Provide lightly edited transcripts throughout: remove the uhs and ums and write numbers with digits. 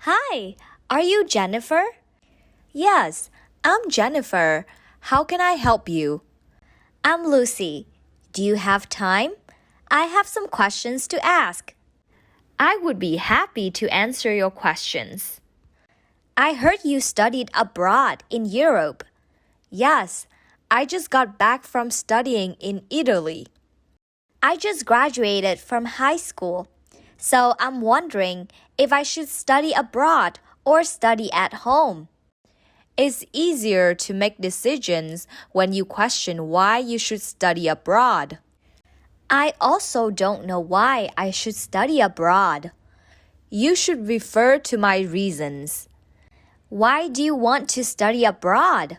Hi, are you Jennifer? Yes, I'm Jennifer. How can I help you? I'm Lucy. Do you have time? I have some questions to ask. I would be happy to answer your questions. I heard you studied abroad in Europe. Yes, I just got back from studying in Italy. I just graduated from high school, so I'm wondering if I should study abroad or study at home. It's easier to make decisions when you question why you should study abroad. I also don't know why I should study abroad. You should refer to my reasons. Why do you want to study abroad?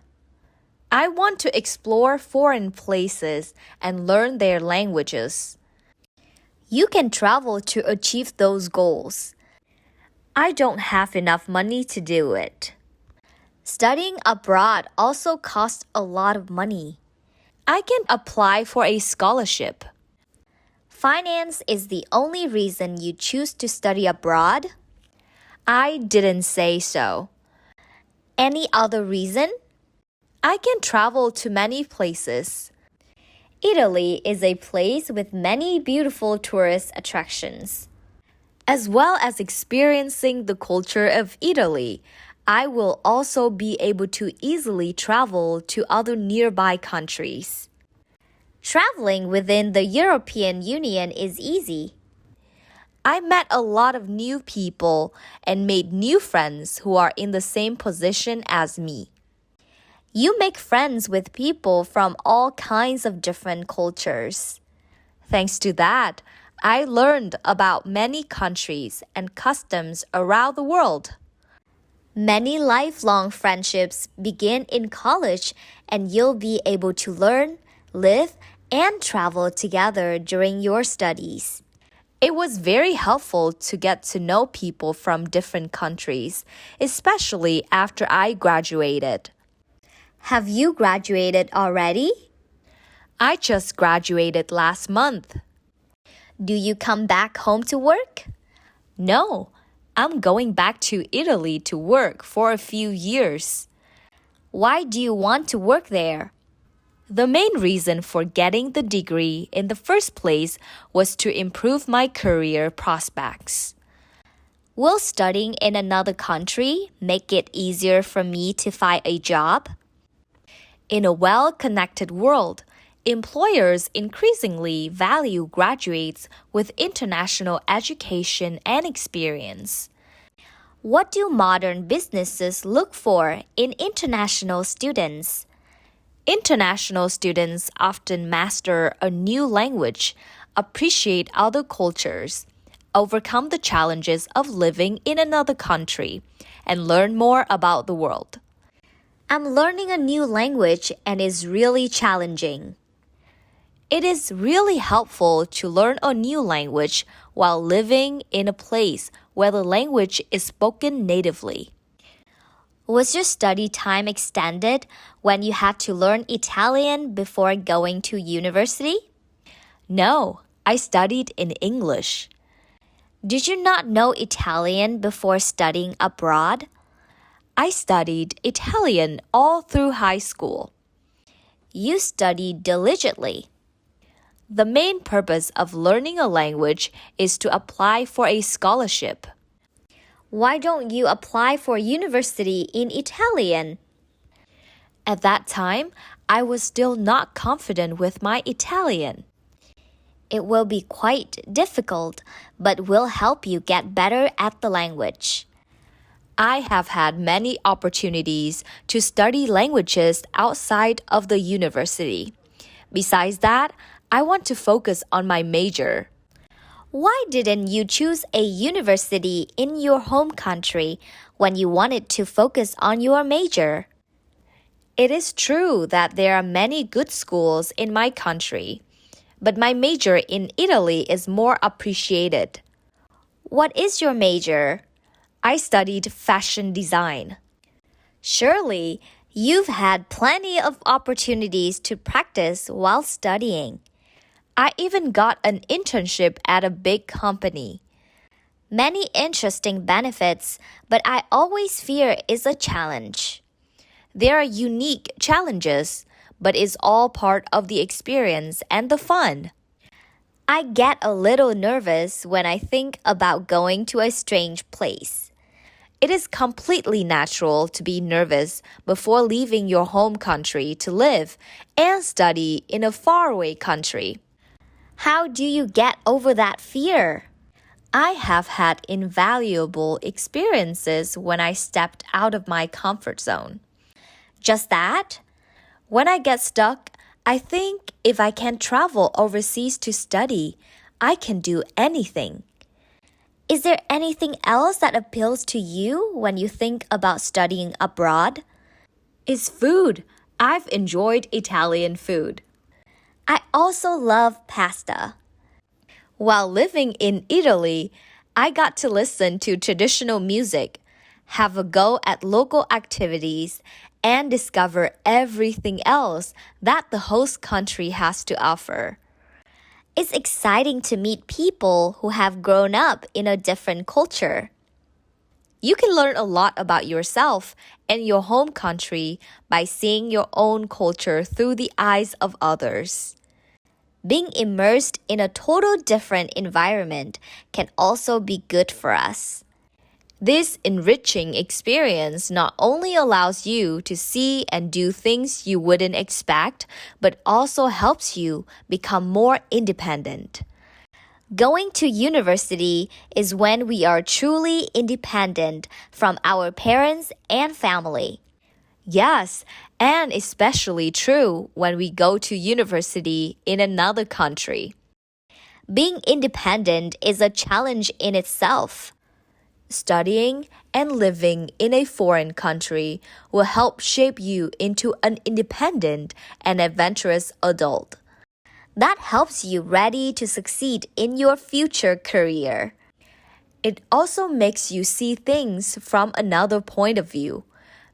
I want to explore foreign places and learn their languages. You can travel to achieve those goals. I don't have enough money to do it. Studying abroad also costs a lot of money. I can apply for a scholarship. Finance is the only reason you choose to study abroad? I didn't say so. Any other reason? I can travel to many places. Italy is a place with many beautiful tourist attractions. As well as experiencing the culture of Italy, I will also be able to easily travel to other nearby countries. Traveling within the European Union is easy. I met a lot of new people and made new friends who are in the same position as me. You make friends with people from all kinds of different cultures. Thanks to that, I learned about many countries and customs around the world. Many lifelong friendships begin in college, and you'll be able to learn, live, and travel together during your studies. It was very helpful to get to know people from different countries, especially after I graduated. Have you graduated already? I just graduated last month. Do you come back home to work? No, I'm going back to Italy to work for a few years. Why do you want to work there? The main reason for getting the degree in the first place was to improve my career prospects. Will studying in another country make it easier for me to find a job? In a well-connected world, employers increasingly value graduates with international education and experience. What do modern businesses look for in international students? International students often master a new language, appreciate other cultures, overcome the challenges of living in another country, and learn more about the world. I'm learning a new language and it's really challenging. It is really helpful to learn a new language while living in a place where the language is spoken natively. Was your study time extended when you had to learn Italian before going to university? No, I studied in English. Did you not know Italian before studying abroad? I studied Italian all through high school. You studied diligently. The main purpose of learning a language is to apply for a scholarship. Why don't you apply for university in Italian? At that time, I was still not confident with my Italian. It will be quite difficult, but will help you get better at the language. I have had many opportunities to study languages outside of the university. Besides that, I want to focus on my major. Why didn't you choose a university in your home country when you wanted to focus on your major? It is true that there are many good schools in my country, but my major in Italy is more appreciated. What is your major? I studied fashion design. Surely, you've had plenty of opportunities to practice while studying. I even got an internship at a big company. Many interesting benefits, but I always fear is a challenge. There are unique challenges, but it's all part of the experience and the fun. I get a little nervous when I think about going to a strange place. It is completely natural to be nervous before leaving your home country to live and study in a faraway country. How do you get over that fear? I have had invaluable experiences when I stepped out of my comfort zone. Just that? When I get stuck, I think if I can travel overseas to study, I can do anything. Is there anything else that appeals to you when you think about studying abroad? It's food. I've enjoyed Italian food. I also love pasta. While living in Italy, I got to listen to traditional music, have a go at local activities, and discover everything else that the host country has to offer. It's exciting to meet people who have grown up in a different culture. You can learn a lot about yourself and your home country by seeing your own culture through the eyes of others. Being immersed in a total different environment can also be good for us. This enriching experience not only allows you to see and do things you wouldn't expect, but also helps you become more independent. Going to university is when we are truly independent from our parents and family. Yes, and especially true when we go to university in another country. Being independent is a challenge in itself. Studying and living in a foreign country will help shape you into an independent and adventurous adult. That helps you ready to succeed in your future career. It also makes you see things from another point of view,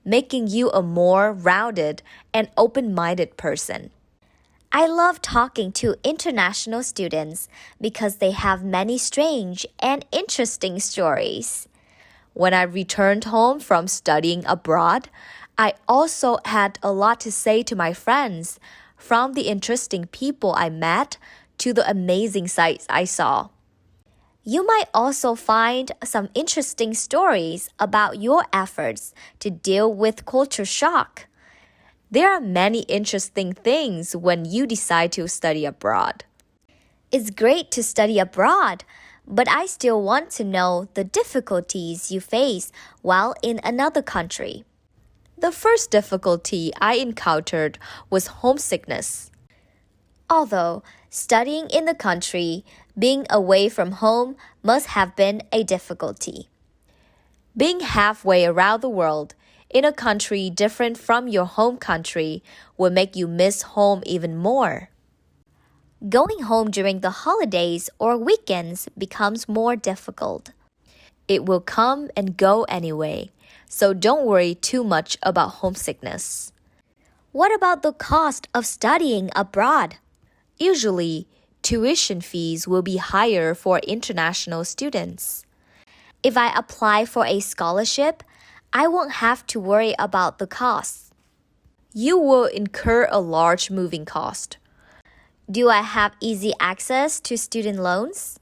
making you a more rounded and open-minded person. I love talking to international students because they have many strange and interesting stories. When I returned home from studying abroad, I also had a lot to say to my friends, from the interesting people I met to the amazing sights I saw. You might also find some interesting stories about your efforts to deal with culture shock. There are many interesting things when you decide to study abroad. It's great to study abroad, but I still want to know the difficulties you face while in another country. The first difficulty I encountered was homesickness. Although studying in the country, being away from home must have been a difficulty. Being halfway around the world in a country different from your home country will make you miss home even more. Going home during the holidays or weekends becomes more difficult. It will come and go anyway, so don't worry too much about homesickness. What about the cost of studying abroad? Usually, tuition fees will be higher for international students. If I apply for a scholarship, I won't have to worry about the costs. You will incur a large moving cost. Do I have easy access to student loans?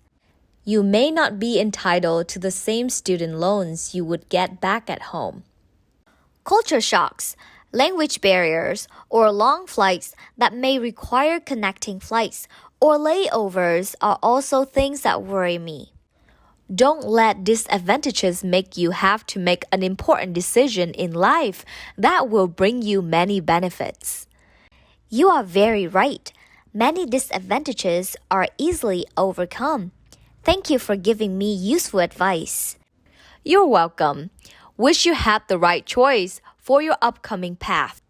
You may not be entitled to the same student loans you would get back at home. Culture shocks, language barriers, or long flights that may require connecting flights or layovers are also things that worry me. Don't let disadvantages make you have to make an important decision in life that will bring you many benefits. You are very right. Many disadvantages are easily overcome. Thank you for giving me useful advice. You're welcome. Wish you had the right choice for your upcoming path.